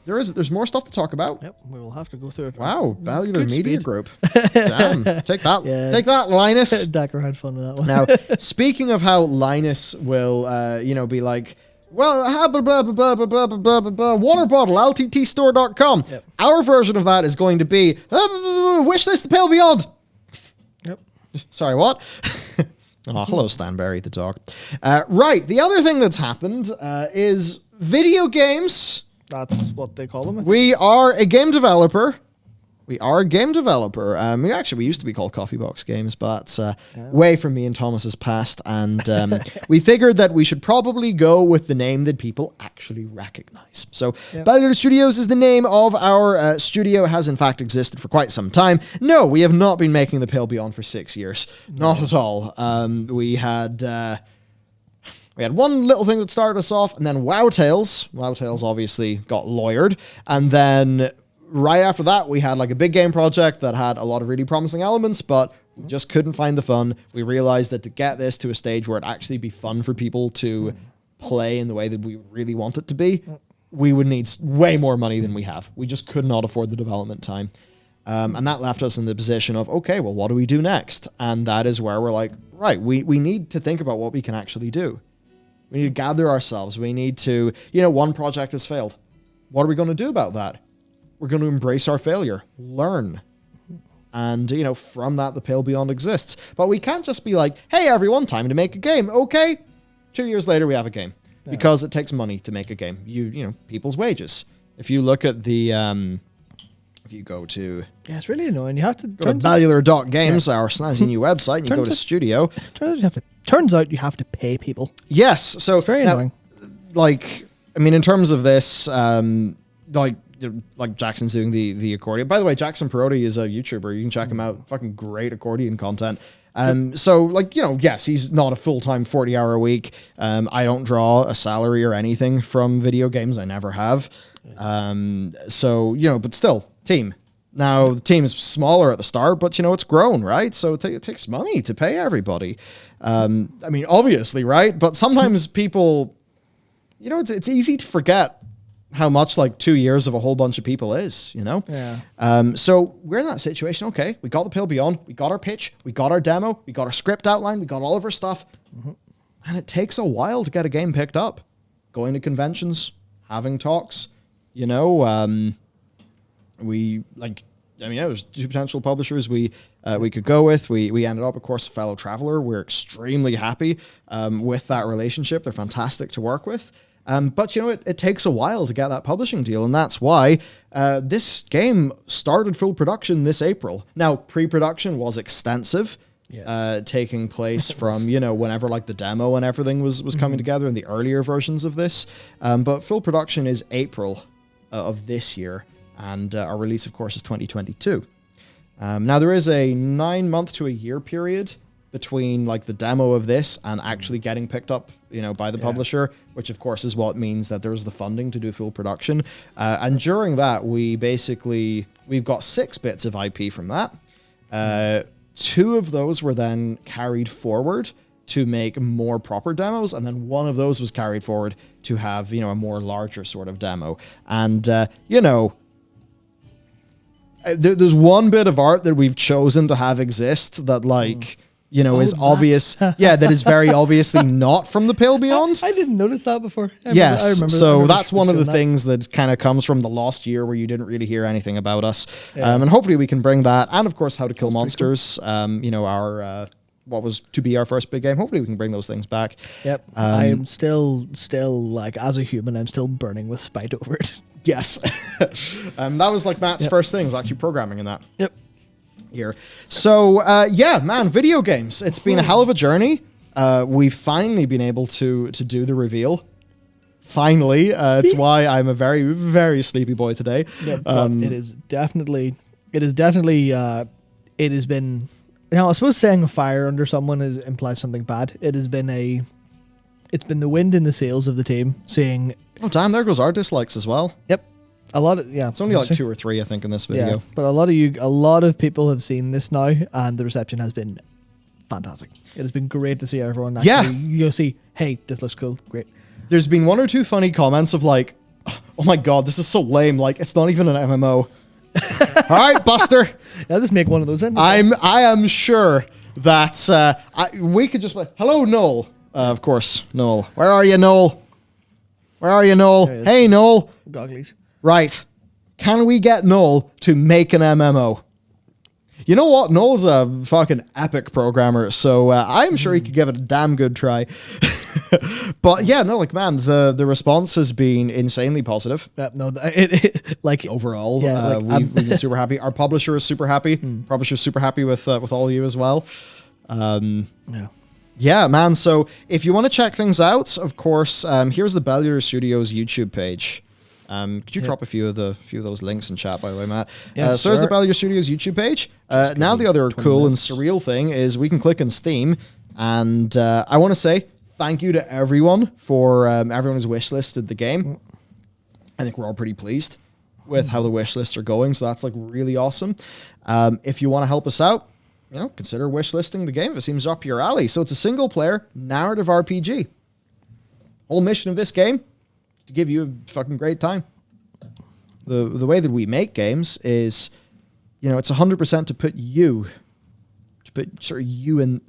There's more stuff to talk about. Yep, we will have to go through it. Wow, Bellular Media speed. Group. Damn, take that. Yeah. Take that, Linus. Dacker had fun with that one. Now, speaking of how Linus will, be like, well, blah, blah, blah, blah, blah, blah, blah, blah, blah, water bottle, lttstore.com. Yep. Our version of that is going to be, wishlist the Pale Beyond. Yep. Sorry, what? Oh, hello, Stanberry, the dog. Right, the other thing that's happened is video games. That's what they call them. We are a game developer. We used to be called Coffee Box Games, but way from me and Thomas's past, and we figured that we should probably go with the name that people actually recognize. So, Bellular Studios is the name of our studio. It has, in fact, existed for quite some time. No, we have not been making The Pale Beyond for 6 years. Not at all. We had one little thing that started us off, and then WoW Tales. WoW Tales obviously got lawyered, and then right after that, we had like a big game project that had a lot of really promising elements, but we just couldn't find the fun. We realized that to get this to a stage where it'd actually be fun for people to play in the way that we really want it to be, we would need way more money than we have. We just could not afford the development time. And that left us in the position of, okay, well, what do we do next? And that is where we're like, right, we need to think about what we can actually do. We need to gather ourselves. We need to, one project has failed. What are we going to do about that? We're going to embrace our failure, learn. And, from that, the Pale Beyond exists. But we can't just be like, hey, everyone, time to make a game. Okay. 2 years later, we have a game. Yeah. Because it takes money to make a game. People's wages. If you look at the, if you go to... Yeah, it's really annoying. You have to... Go to Bellular.games, our snazzy new website, and you go to studio. Turns out you have to pay people. Yes. So it's very annoying. In terms of this, like Jackson's doing the accordion. By the way, Jackson Perotti is a YouTuber. You can check him out. Fucking great accordion content. Yes, he's not a full-time 40-hour a week. I don't draw a salary or anything from video games. I never have. But still, team. Now, the team is smaller at the start, but, it's grown, right? So it takes money to pay everybody. Obviously, right? But sometimes people, it's easy to forget how much 2 years of a whole bunch of people is, Yeah. So we're in that situation. Okay, we got the Pale Beyond, we got our pitch, we got our demo, we got our script outline, we got all of our stuff. Mm-hmm. And it takes a while to get a game picked up. Going to conventions, having talks, it was two potential publishers we could go with. We ended up, of course, Fellow Traveler. We're extremely happy with that relationship. They're fantastic to work with. But it takes a while to get that publishing deal, and that's why this game started full production this April. Now, pre-production was extensive, taking place from whenever the demo and everything was coming together in the earlier versions of this. But full production is April of this year, and our release, of course, is 2022. Now, there is a 9-month to a year period between the demo of this and actually getting picked up, by the publisher, which of course is what means that there's the funding to do full production. And during that, we've got 6 bits of IP from that. 2 of those were then carried forward to make more proper demos, and then 1 of those was carried forward to have, a more larger sort of demo. And, there's one bit of art that we've chosen to have exist that is obvious. Yeah, that is very obviously not from the Pale Beyond. I didn't notice that before. I remember so that's one of the things that kind of comes from the lost year where you didn't really hear anything about us. Yeah. And hopefully we can bring that. And of course, How to Kill Monsters, cool. Our what was to be our first big game. Hopefully we can bring those things back. Yep. I am still as a human, I'm still burning with spite over it. Yes. That was Matt's first thing, was actually programming in that. Yep. Here. So, video games. It's been a hell of a journey. We've finally been able to do the reveal. Finally. It's why I'm a very, very sleepy boy today. Yeah, it has been, I suppose saying a fire under someone implies something bad. It's been the wind in the sails of the team, saying... Oh, damn, there goes our dislikes as well. Yep. A lot of, yeah. It's only 2 or 3, I think, in this video. Yeah, but a lot of people have seen this now, and the reception has been fantastic. It has been great to see everyone actually, see, hey, this looks cool, great. There's been 1 or 2 funny comments of Oh my god, this is so lame. Like, it's not even an MMO. All right, Buster. I'll just make one of those. I am sure that we could just like, hello, Noel. Of course, Noel. Where are you, Noel? Where are you, Noel? Hey, Noel. Gogglies. Right. Can we get Noel to make an MMO? You know what? Noel's a fucking epic programmer, so I'm sure he could give it a damn good try. But yeah, no, like, man, the response has been insanely positive. No, like overall, yeah, we've been super happy. Our publisher is super happy. Publisher's super happy with all of you as well. Yeah, man. So if you want to check things out, of course, here's the Bellular Studios YouTube page. Could you drop a few of those links in chat, by the way, Matt? Yes, so there's the Bellular Studios YouTube page. Now the other cool and surreal thing is we can click on Steam, and I want to say thank you to everyone for everyone who's wishlisted the game. I think we're all pretty pleased with how the wishlists are going, so that's like really awesome. If you want to help us out, consider wishlisting the game if it seems up your alley. So it's a single-player narrative RPG. Whole mission of this game, to give you a fucking great time. The way that we make games is, it's 100% to put you in.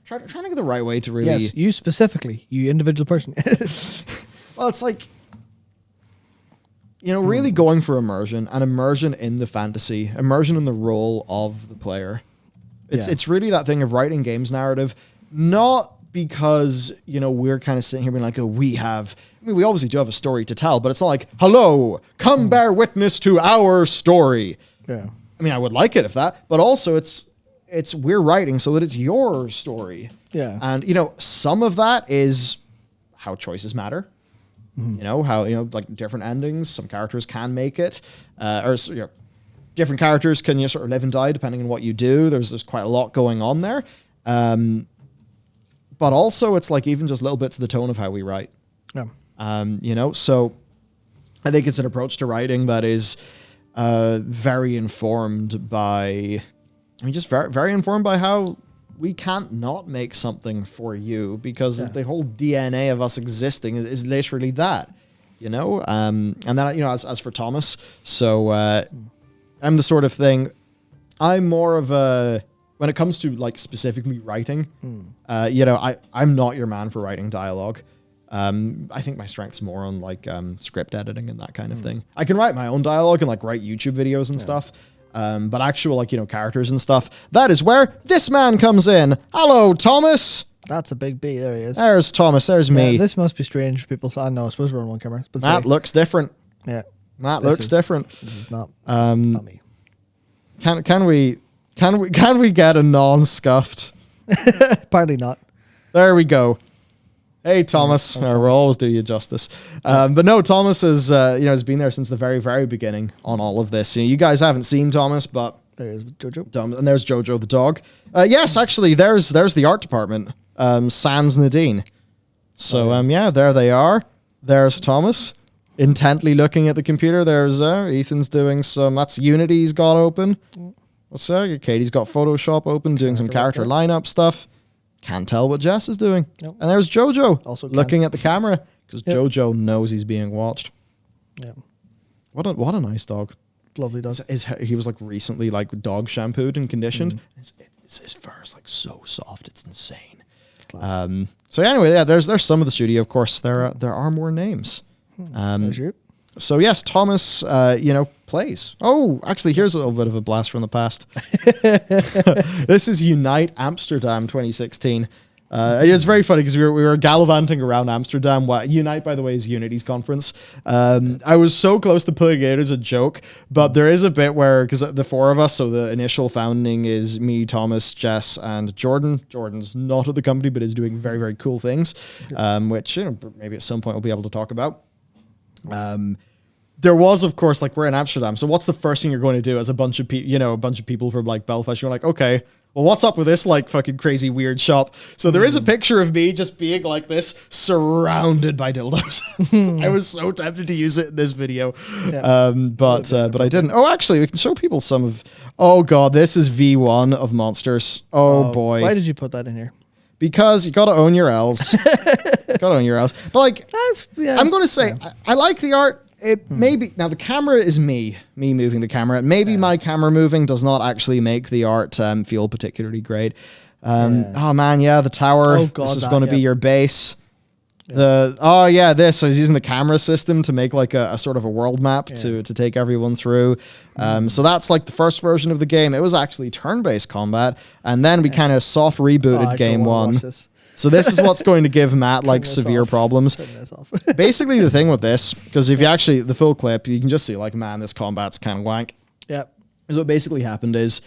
Trying to think of the right way to really. Yes, you specifically, you individual person. Well, it's like, really going for immersion and immersion in the fantasy, immersion in the role of the player. It's really that thing of writing games narrative, not because, we're kind of sitting here being like, we obviously do have a story to tell, but it's not like, hello, come bear witness to our story. Yeah. I mean, I would like it if that, but also it's we're writing so that it's your story. Yeah. And, some of that is how choices matter. How, like different endings, some characters can make it, different characters can sort of live and die depending on what you do. There's quite a lot going on there. But also it's like even just little bits of the tone of how we write. Yeah. So I think it's an approach to writing that is very informed by, just very, very informed by how we can't not make something for you because the whole DNA of us existing is literally that, and then, as for Thomas, so I'm the sort of thing, I'm more of a, when it comes to like specifically writing, I'm not your man for writing dialogue. I think my strength's more on like script editing and that kind of thing. I can write my own dialogue and like write YouTube videos and stuff. But actual like, characters and stuff, that is where this man comes in. Hello, Thomas. That's a big B. There he is. There's Thomas. There's me. This must be strange for people. I know. I suppose we're on one camera. But Matt looks different. Yeah. Matt looks different. This is not. It's not me. Can we get a non-scuffed? Apparently not. There we go. Hey, Thomas. We'll always do you justice. But no, Thomas is, has been there since the very, very beginning on all of this. You guys haven't seen Thomas, but there is Jojo. And there's Jojo the dog. Yes, actually, there's the art department. Sans Nadine. So, there they are. There's Thomas, intently looking at the computer. There's Ethan's doing some, that's Unity he's got open. What's that? Katie's got Photoshop open, doing some character lineup stuff. Can't tell what Jess is doing. Nope. And there's Jojo, also looking at the camera, because Jojo knows he's being watched. Yeah. What a nice dog. Lovely dog. He was like recently like dog shampooed and conditioned. His fur is like so soft, it's insane. So anyway, there's some of the studio. Of course, there are more names. There's you. So yes, Thomas, plays. Oh, actually, here's a little bit of a blast from the past. This is Unite Amsterdam 2016. It's very funny because we were gallivanting around Amsterdam. Unite, by the way, is Unity's conference. I was so close to putting it as a joke, but there is a bit where, because the four of us, so the initial founding is me, Thomas, Jess, and Jordan. Jordan's not at the company, but is doing very, very cool things, which maybe at some point we'll be able to talk about. There was, of course, like, we're in Amsterdam, so what's the first thing you're going to do as a bunch of people from like Belfast? You're like, okay, well, what's up with this like fucking crazy weird shop? So there is a picture of me just being like this, surrounded by dildos. I was so tempted to use it in this video, but I didn't. Oh, actually, we can show people some of. Oh god, this is V1 of monsters. Oh boy, why did you put that in here? because you got to own your L's. Got to own your L's. But like, I'm going to say, I like the art. It maybe now the camera is me moving the camera. Maybe my camera moving does not actually make the art feel particularly great. Oh man, the tower. Oh, God, this is going to be your base. This. I was using the camera system to make like a sort of a world map to take everyone through. So that's like the first version of the game. It was actually turn-based combat, and then we kind of soft rebooted game one. So this is what's going to give Matt like severe problems. Basically, the thing with this, because if you actually the full clip, you can just see like, man, this combat's kind of wank. Yep. So what basically happened is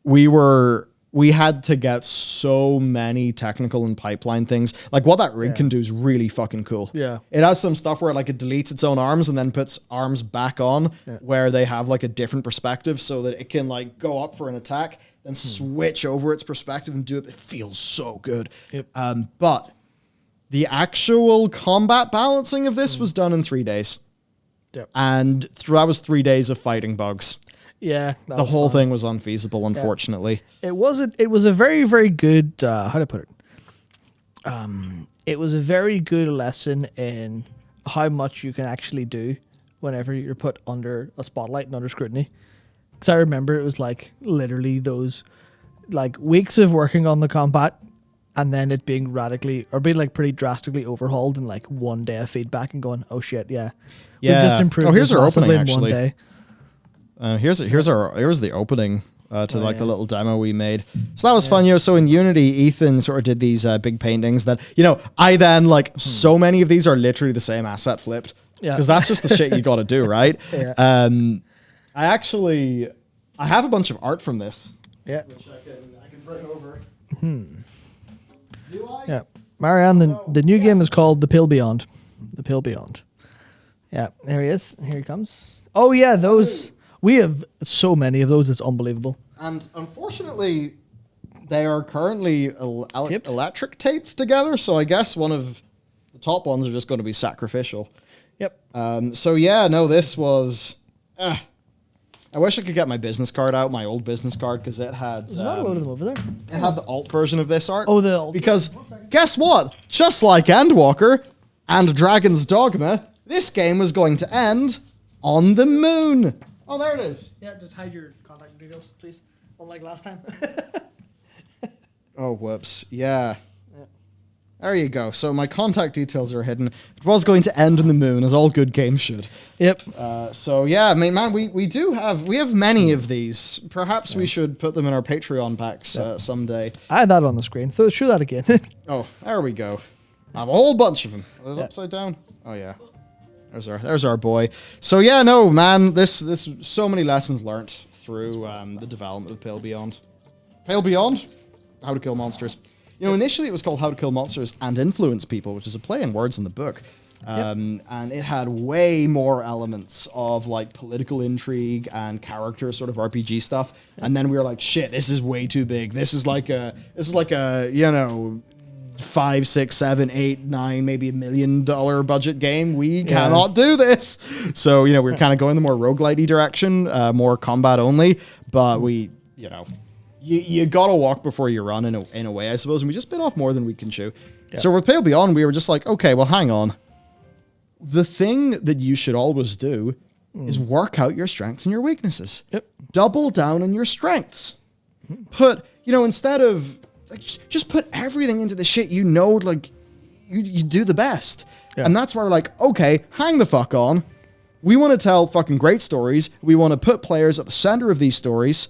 we had to get so many technical and pipeline things. Like what that rig can do is really fucking cool. Yeah. It has some stuff where like it deletes its own arms and then puts arms back on where they have like a different perspective so that it can like go up for an attack, then switch over its perspective and do it. It feels so good. Yep. But the actual combat balancing of this was done in 3 days. Yep. And that was 3 days of fighting bugs. Yeah, the whole thing was unfeasible, unfortunately. It wasn't. It was a very, very good. How to put it? It was a very good lesson in how much you can actually do whenever you're put under a spotlight and under scrutiny. Because I remember it was like literally those like weeks of working on the combat, and then it being like pretty drastically overhauled in like 1 day of feedback and going, oh shit, we just improved. Here's our opening in actually. 1 day. Here's the opening to the little demo we made. So that was fun, So in Unity, Ethan sort of did these big paintings that, I then like so many of these are literally the same asset flipped because that's just the shit you got to do, right? I have a bunch of art from this. Yeah. Which I can bring over. Do I? Yeah. Marianne, the new game is called The Pill Beyond. The Pill Beyond. Yeah, there he is. Here he comes. Oh yeah, those. We have so many of those, it's unbelievable. And unfortunately, they are currently electric taped together, so I guess one of the top ones are just going to be sacrificial. Yep. This was... I wish I could get my business card out, my old business card, because it had... There's not a load of them over there. It had the alt version of this art. Oh, the alt. Because, guess what? Just like Endwalker and Dragon's Dogma, this game was going to end on the moon. Oh, there it is. Yeah, just hide your contact details, please. Unlike last time. Oh, whoops. Yeah. There you go. So my contact details are hidden. It was going to end on the moon, as all good games should. Yep. We have many of these. Perhaps we should put them in our Patreon packs someday. I had that on the screen. So show that again. Oh, there we go. I have a whole bunch of them. Are those upside down? Oh, yeah. There's our boy. So this so many lessons learnt through the development of Pale Beyond. Pale Beyond? How to Kill Monsters. Initially it was called How to Kill Monsters and Influence People, which is a play on words in the book. And it had way more elements of like political intrigue and character sort of RPG stuff. And then we were like, shit, this is way too big. This is like a 5, 6, 7, 8, 9, maybe $1 million budget game. We cannot do this. So, we're kind of going the more roguelite-y direction, more combat only. But we, you got to walk before you run in a way, I suppose. And we just bit off more than we can chew. Yeah. So with Pale Beyond, we were just like, okay, well, hang on. The thing that you should always do is work out your strengths and your weaknesses. Yep. Double down on your strengths. Put, instead of... just put everything into the shit you do the best. Yeah. And that's where we're like, okay, hang the fuck on. We want to tell fucking great stories. We want to put players at the center of these stories.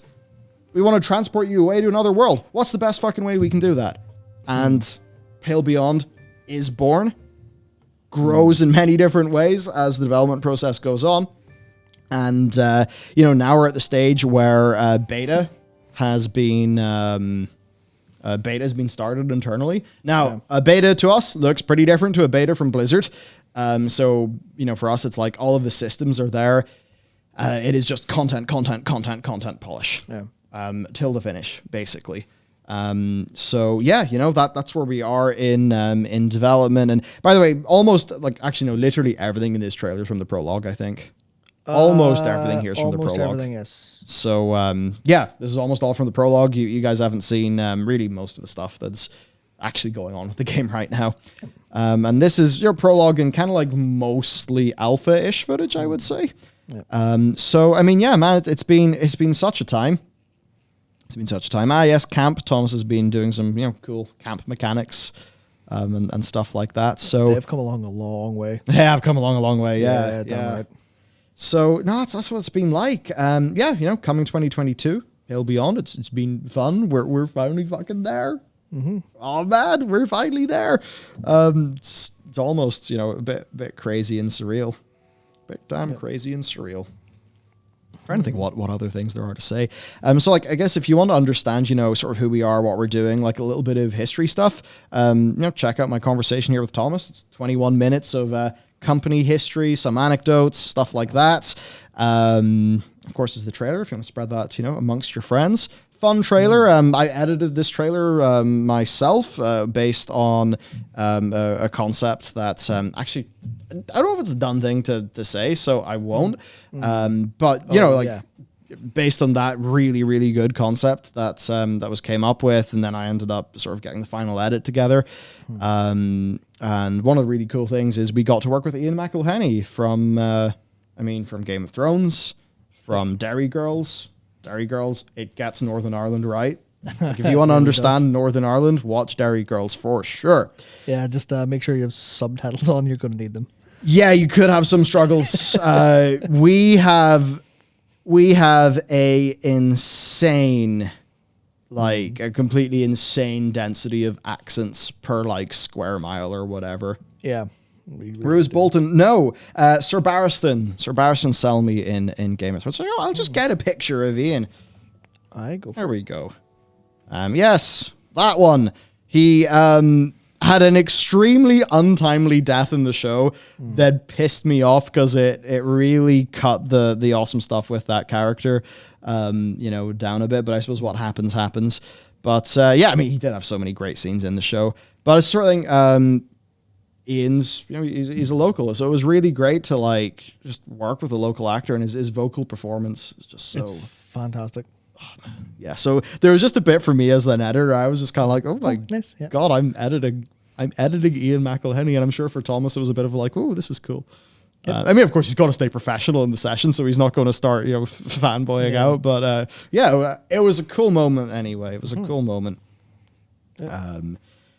We want to transport you away to another world. What's the best fucking way we can do that? And Pale Beyond is born, grows in many different ways as the development process goes on. And, now we're at the stage where beta has been started internally. Now, a beta to us looks pretty different to a beta from Blizzard. For us, it's like all of the systems are there. It is just content polish. Yeah. Till the finish, basically. That's where we are in development. And by the way, literally everything in this trailer is from the prologue, I think. Almost everything here is from the prologue. Almost everything, yes. So, this is almost all from the prologue. You guys haven't seen really most of the stuff that's actually going on with the game right now. And this is your prologue and kind of like mostly alpha-ish footage, I would say. So I mean, yeah, man, it's been such a time. It's been such a time. Yes, camp. Thomas has been doing some cool camp mechanics and stuff like that. So they've come along a long way. They have come along a long way. Yeah. Right. So no, that's what it's been like. Coming 2022, it'll be on. It's been fun. We're finally fucking there. Mm-hmm. Oh man, we're finally there. It's almost a bit crazy and surreal. Bit damn crazy and surreal. I'm trying to think what other things there are to say. So like I guess if you want to understand, sort of who we are, what we're doing, like a little bit of history stuff, check out my conversation here with Thomas. It's 21 minutes of company history, some anecdotes, stuff like that. Of course, is the trailer if you want to spread that, amongst your friends. Fun trailer. I edited this trailer myself based on a concept that's actually, I don't know if it's a done thing to say, so I won't. But based on that really, really good concept that was came up with, and then I ended up sort of getting the final edit together. And one of the really cool things is we got to work with Ian McElhenney from Game of Thrones, from Derry Girls. It gets Northern Ireland right. Like if you want to understand Northern Ireland, watch Derry Girls for sure. Yeah, just make sure you have subtitles on. You're going to need them. Yeah, you could have some struggles. We have a insane, like a completely insane density of accents per like square mile or whatever. Yeah. Rose Bolton, no. Sir Barristan. Sir Barristan sell me in Game of Thrones. So I'll just get a picture of Ian. There we go. Yes, that one. He had an extremely untimely death in the show that pissed me off because it really cut the awesome stuff with that character, down a bit. But I suppose what happens. But he did have so many great scenes in the show. But it's sort of Ian's, he's a local, so it was really great to like just work with a local actor, and his vocal performance is just so fantastic. Oh, man. Yeah, so there was just a bit for me as an editor. I was just kind of like, oh my god, I'm editing Ian McElhenney, and I'm sure for Thomas it was a bit of like, oh, this is cool. Yep. Of course, he's got to stay professional in the session, so he's not going to start, fanboying out. But it was a cool moment anyway. It was a cool moment. Yeah.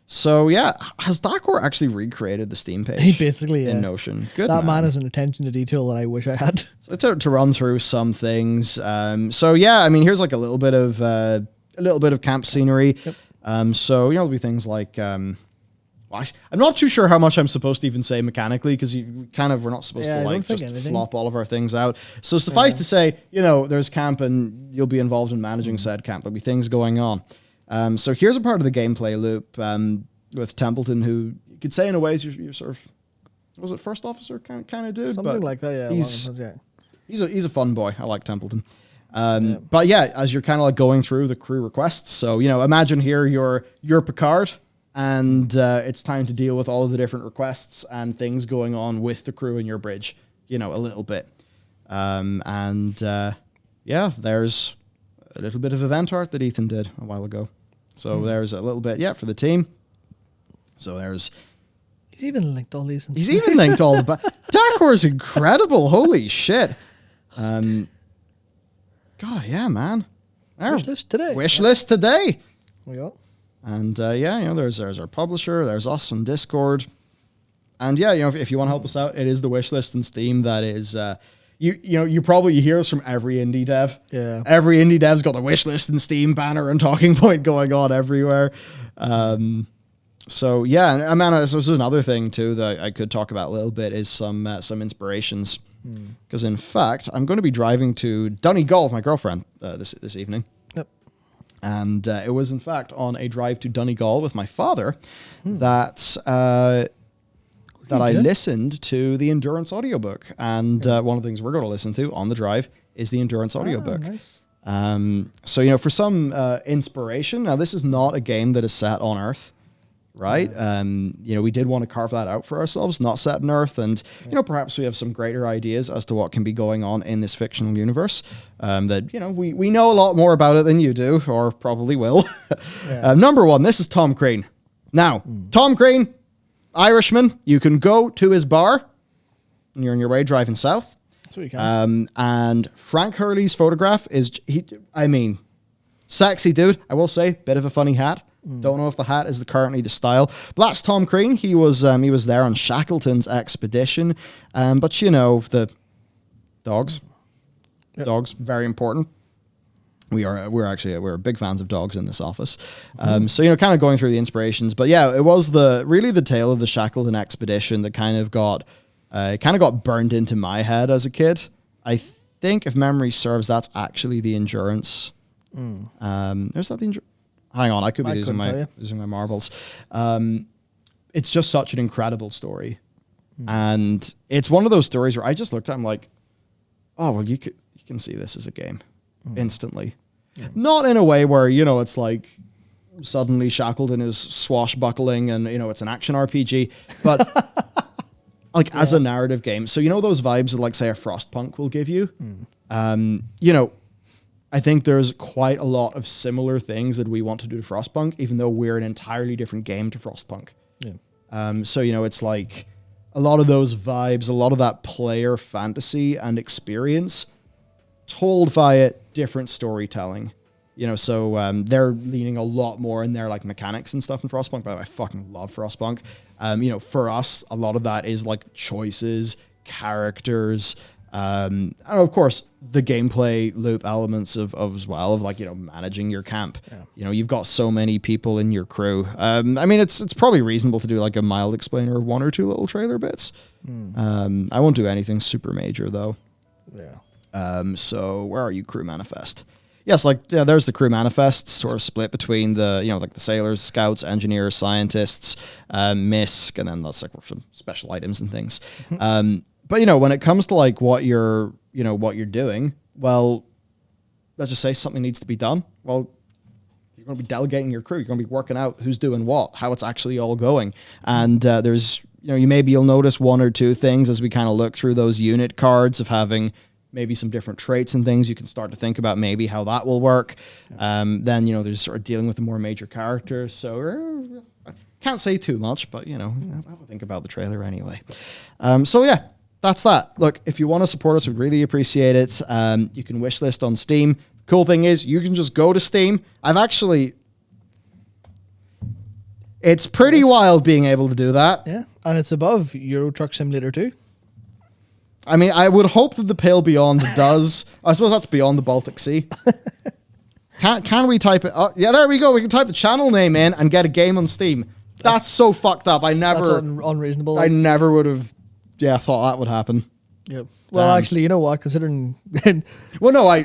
So has Darkor actually recreated the Steam page? He basically in Notion. Good. That man has an attention to detail that I wish I had. So to run through some things. Here's like a little bit of camp scenery. Yep. There'll be things like I'm not too sure how much I'm supposed to even say mechanically because we're not supposed to like just flop all of our things out. So suffice to say, there's camp and you'll be involved in managing said camp. There'll be things going on. So here's a part of the gameplay loop with Templeton, who you could say in a way is your sort of, was it first officer kind of dude? Something like that, yeah. He's a fun boy. I like Templeton. But as you're kind of like going through the crew requests, so imagine here you're Picard, and it's time to deal with all of the different requests and things going on with the crew in your bridge. A little bit, there's a little bit of event art that Ethan did a while ago. So there's a little bit, for the team. So there's... He's even linked all these. He's even linked all the... Darkor is incredible. Holy shit. God, yeah, man. Wishlist today. Wishlist today. Yeah. And there's our publisher. There's us on Discord. And if you want to help us out, it is the wishlist in Steam that is... You probably hear this from every indie dev. Yeah. Every indie dev's got a wish list and Steam banner and talking point going on everywhere. This is another thing too that I could talk about a little bit is some inspirations. Because in fact, I'm going to be driving to Donegal with my girlfriend this evening. Yep. And it was in fact on a drive to Donegal with my father that I listened to the Endurance audiobook. And one of the things we're going to listen to on the drive is the Endurance audiobook. Nice. For some inspiration, now this is not a game that is set on Earth, right? We did want to carve that out for ourselves, not set on Earth. And, perhaps we have some greater ideas as to what can be going on in this fictional universe we know a lot more about it than you do, or probably will. Number one, this is Tom Crean. Now, Tom Green, Irishman, you can go to his bar when you're on your way driving south. That's what you can. And Frank Hurley's photograph is, sexy dude. I will say, bit of a funny hat. Don't know if the hat is currently the style. But that's Tom Green. He was there on Shackleton's expedition. But the dogs. Yep. Dogs, very important. We're big fans of dogs in this office. So kind of going through the inspirations. But yeah, it was the tale of the Shackleton expedition that kind of got burned into my head as a kid. I think, if memory serves, that's actually the Endurance. There's that the Endurance. Hang on, I could be losing my marbles. It's just such an incredible story. And it's one of those stories where I just looked at it, I'm like, oh, well, you can see this as a game instantly. Not in a way where, it's like suddenly Shackleton is swashbuckling and, it's an action RPG, but as a narrative game. So, those vibes that, like, say, a Frostpunk will give you, I think there's quite a lot of similar things that we want to do to Frostpunk, even though we're an entirely different game to Frostpunk. Yeah. So, it's like a lot of those vibes, a lot of that player fantasy and experience told via different storytelling. So they're leaning a lot more in their like mechanics and stuff in Frostpunk. By the way, I fucking love Frostpunk. For us, a lot of that is like choices, characters, and of course the gameplay loop elements of as well, of like, managing your camp. Yeah. You've got so many people in your crew. It's probably reasonable to do like a mild explainer of one or two little trailer bits. I won't do anything super major though. Yeah. So where are you, crew manifest? Yes, there's the crew manifest, sort of split between the, the sailors, scouts, engineers, scientists, MISC, and then that's like some special items and things. But when it comes to like what you're doing, well, let's just say something needs to be done. Well, you're going to be delegating your crew. You're going to be working out who's doing what, how it's actually all going. And there's, you'll notice one or two things as we kind of look through those unit cards of having maybe some different traits and things. You can start to think about maybe how that will work. Then, there's sort of dealing with the more major characters. So I can't say too much, but, I'll think about the trailer anyway. So yeah, that's that. Look, if you want to support us, we'd really appreciate it. You can wishlist on Steam. Cool thing is you can just go to Steam. It's pretty wild being able to do that. Yeah. And it's above Euro Truck Simulator 2. I would hope that the Pale Beyond does. I suppose that's beyond the Baltic Sea. Can we type it? Yeah, there we go. We can type the channel name in and get a game on Steam. That's so fucked up. That's unreasonable. I never would have, thought that would happen. Yep. Well, actually, you know what? Considering, well, no, I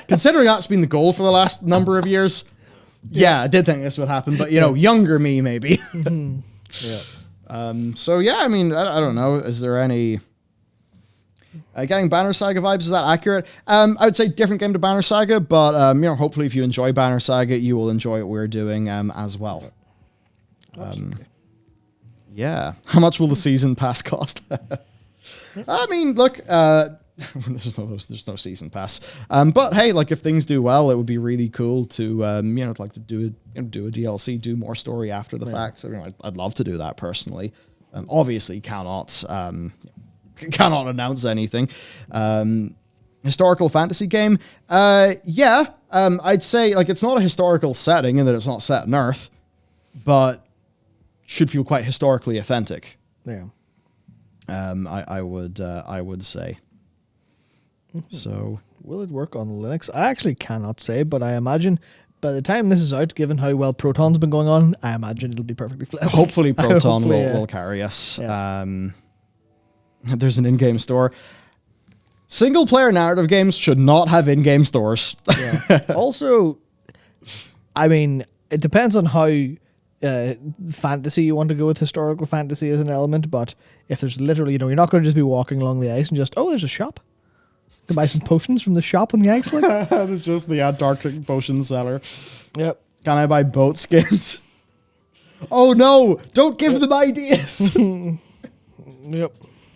considering that's been the goal for the last number of years. Yeah, I did think this would happen, but younger me maybe. Yeah. So yeah, I don't know. Is there any? Getting Banner Saga vibes, is that accurate? I would say different game to Banner Saga, but hopefully if you enjoy Banner Saga, you will enjoy what we're doing as well. Yeah. How much will the season pass cost? Look, there's no season pass. But hey, like if things do well, it would be really cool to to do a DLC, do more story after the fact. So I'd love to do that personally. Obviously cannot announce anything. Historical fantasy game. I'd say like it's not a historical setting in that it's not set in Earth, but should feel quite historically authentic. Yeah. I would say. So will it work on Linux? I actually cannot say, but I imagine by the time this is out, given how well Proton's been going on, I imagine it'll be perfectly flat. Hopefully Proton will carry us. Yeah. There's an in-game store. Single-player narrative games should not have in-game stores. Yeah. Also, it depends on how fantasy you want to go with. Historical fantasy as an element, but if there's literally, you're not going to just be walking along the ice and just, there's a shop. You can buy some potions from the shop on the ice. It's just the Antarctic potion seller. Yep. Can I buy boat skins? Oh no! Don't give them ideas. Yep.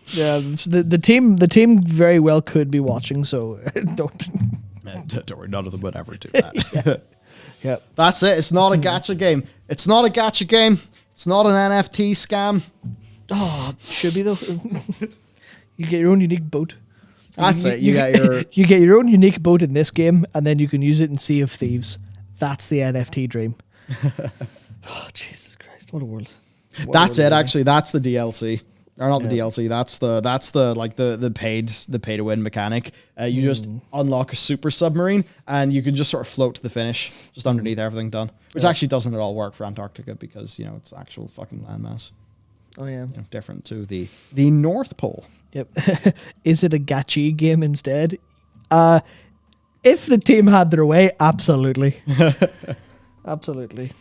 Yeah, the team very well could be watching, so don't worry, none of them would ever do that. Yep. That's it. It's not a gacha game. It's not a gacha game. It's not an NFT scam. Oh, should be though. You get your own unique boat. That's it. You get your... You get your own unique boat in this game, and then you can use it in Sea of Thieves. That's the NFT dream. Oh, Jesus Christ! What a world. That's it. Actually, that's the DLC. Or not the DLC. That's the like the pay to win mechanic. You just unlock a super submarine, and you can just sort of float to the finish, just underneath everything done. Which actually doesn't at all work for Antarctica because it's actual fucking landmass. Oh yeah. Different to the North Pole. Yep. Is it a gachi game instead? If the team had their way, absolutely. Absolutely.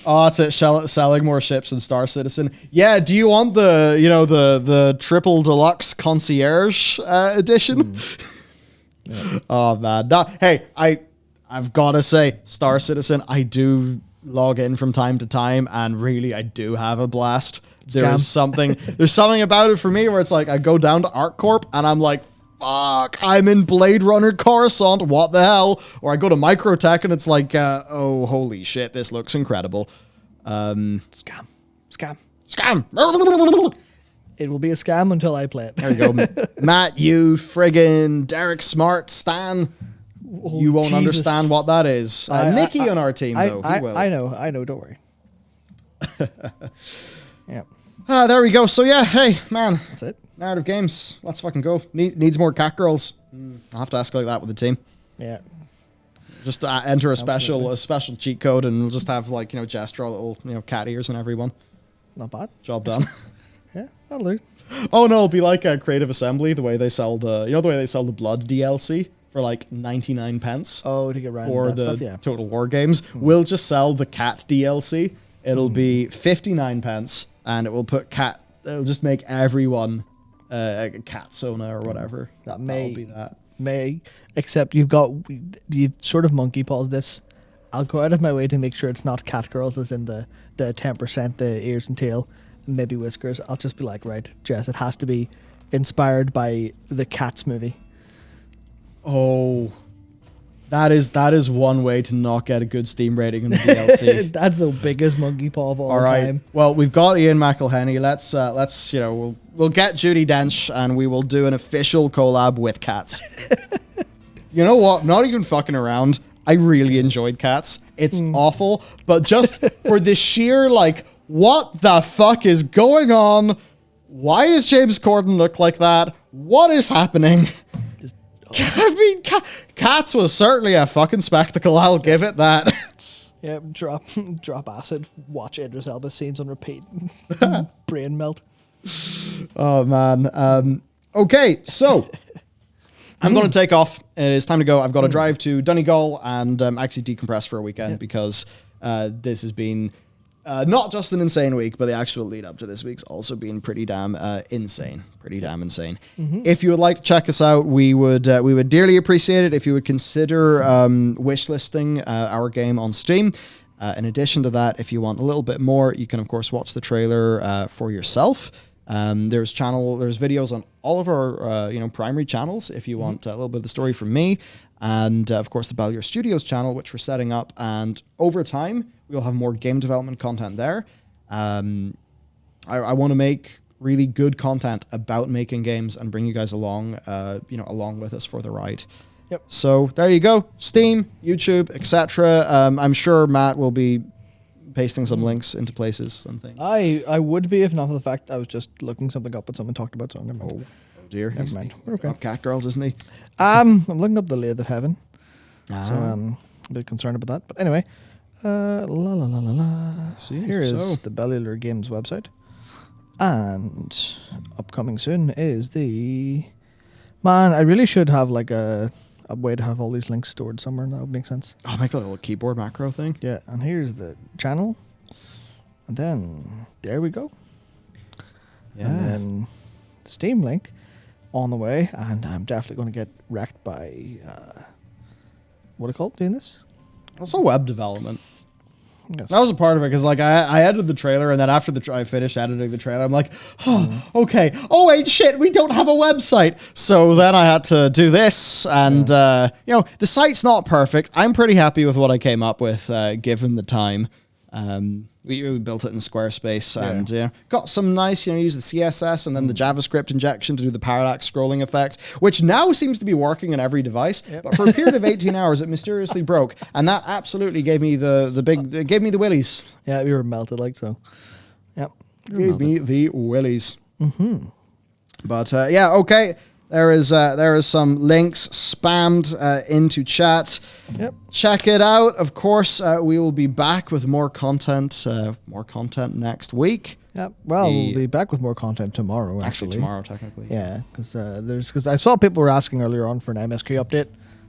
Oh, that's it. Selling more ships than Star Citizen. Yeah. Do you want the triple deluxe concierge edition? Yeah. Oh man. No, hey, I've got to say, Star Citizen. I do log in from time to time, and really, I do have a blast. There's something about it for me where it's like I go down to ArcCorp and I'm like, fuck, I'm in Blade Runner Coruscant, what the hell? Or I go to Microtech and it's like, oh, holy shit, this looks incredible. Scam. It will be a scam until I play it. There you go. Matt, you friggin' Derek Smart, Stan. Oh, you won't Jesus. Understand what that is. Nikki on our team, though. He will. I know, don't worry. Yeah. There we go. So yeah, hey, man. That's it. Narrative games. Let's fucking go. Needs more cat girls. I'll have to escalate that with the team. Yeah. Just enter a special cheat code, and we'll just have Jess draw little cat ears in everyone. Not bad. Job done. Yeah, that'll do. Oh no, it'll be like a Creative Assembly, the way they sell the Blood DLC for like 99 pence. Oh, to get around for that the stuff, yeah. Total War games. We'll just sell the cat DLC. It'll be 59 pence, and it will put cat. It'll just make everyone a cat Sona or whatever. That'll be that. Except you've sort of monkey paws this. I'll go out of my way to make sure it's not cat girls, as in the 10%, the ears and tail, and maybe whiskers. I'll just be like, right, Jess, it has to be inspired by the Cats movie. Oh, that is one way to not get a good Steam rating in the DLC. That's the biggest monkey paw of all time. Well, we've got Ian McElhenney. Let's we'll get Judi Dench and we will do an official collab with Cats. You know what? Not even fucking around. I really enjoyed Cats. It's awful, but just for the sheer what the fuck is going on? Why does James Corden look like that? What is happening? I mean, Cats was certainly a fucking spectacle. I'll give it that. Yeah, drop acid. Watch Idris Elba scenes on repeat. Brain melt. Oh man. Okay, so I'm going to take off. It is time to go. I've got to drive to Donegal and actually decompress for a weekend because this has been not just an insane week, but the actual lead up to this week's also been pretty damn insane. If you would like to check us out, we would dearly appreciate it if you would consider wishlisting our game on Steam. In addition to that, if you want a little bit more, you can of course watch the trailer for yourself. There's videos on all of our primary channels if you want a little bit of the story from me, and of course the Bellular Studios channel, which we're setting up, and over time we'll have more game development content there. I want to make really good content about making games and bring you guys along with us for the ride. Yep. So there you go. Steam, YouTube, etc. I'm sure Matt will be pasting some links into places and things. I would be, if not for the fact I was just looking something up and someone talked about something. Oh dear. Never mind. We're okay. Cat girls, isn't he? I'm looking up the Lathe of Heaven. So I'm a bit concerned about that. But anyway. Here is the Bellular Games website. And upcoming soon is the... Man, I really should have a way to have all these links stored somewhere. That would make sense. Oh, make that little keyboard macro thing. Yeah, and here's the channel. And then there we go. Yeah. And then Steam link on the way. And I'm definitely going to get wrecked by... what do you call it, doing this? Also web development. Yes. That was a part of it because like I edited the trailer and then after I finished editing the trailer, I'm like, oh, okay. Oh wait, shit, we don't have a website. So then I had to do this, and you know, the site's not perfect. I'm pretty happy with what I came up with, given the time. We built it in Squarespace and got some nice, use the CSS and then the JavaScript injection to do the parallax scrolling effects, which now seems to be working on every device. Yep. But for a period of 18 hours, it mysteriously broke, and that absolutely gave me gave me the willies. Yeah, we were melted like so. Yep, Gave me the willies. Mm-hmm. But okay. There is some links spammed into chat. Yep. Check it out. Of course, we will be back with more content. More content next week. Yep. Well, we'll be back with more content tomorrow. Actually tomorrow, technically. Yeah, because I saw people were asking earlier on for an MSQ update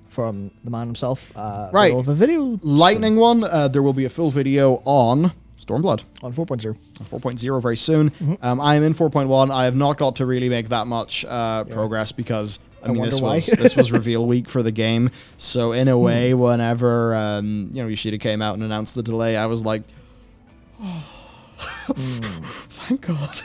from the man himself. Right. We'll have a video. Lightning one. There will be a full video on Stormblood. On 4.0. On 4.0 very soon. Mm-hmm. I am in 4.1. I have not got to really make that much progress because this was reveal week for the game. So in a way, whenever Yoshida came out and announced the delay, I was like, thank God.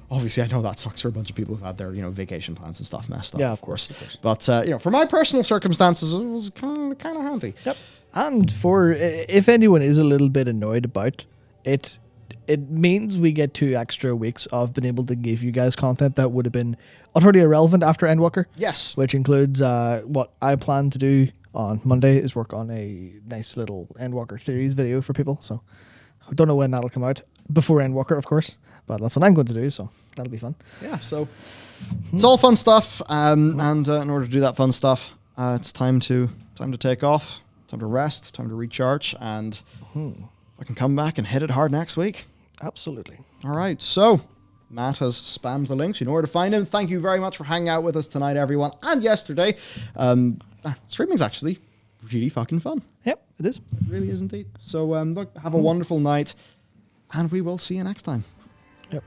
Obviously, I know that sucks for a bunch of people who've had their vacation plans and stuff messed up. Yeah, of course. But for my personal circumstances, it was kind of handy. Yep. And for if anyone is a little bit annoyed about it, it means we get 2 extra weeks of being able to give you guys content that would have been utterly irrelevant after Endwalker. Yes. Which includes what I plan to do on Monday is work on a nice little Endwalker theories video for people. So I don't know when that'll come out. Before Endwalker, of course. But that's what I'm going to do, so that'll be fun. Yeah, so it's all fun stuff. And in order to do that fun stuff, it's time to take off. Time to rest, time to recharge, and I can come back and hit it hard next week. Absolutely. All right, so Matt has spammed the links. You know where to find him. Thank you very much for hanging out with us tonight, everyone, and yesterday. Streaming's actually really fucking fun. Yep, it is. It really is indeed. So, look, have a wonderful night, and we will see you next time. Yep.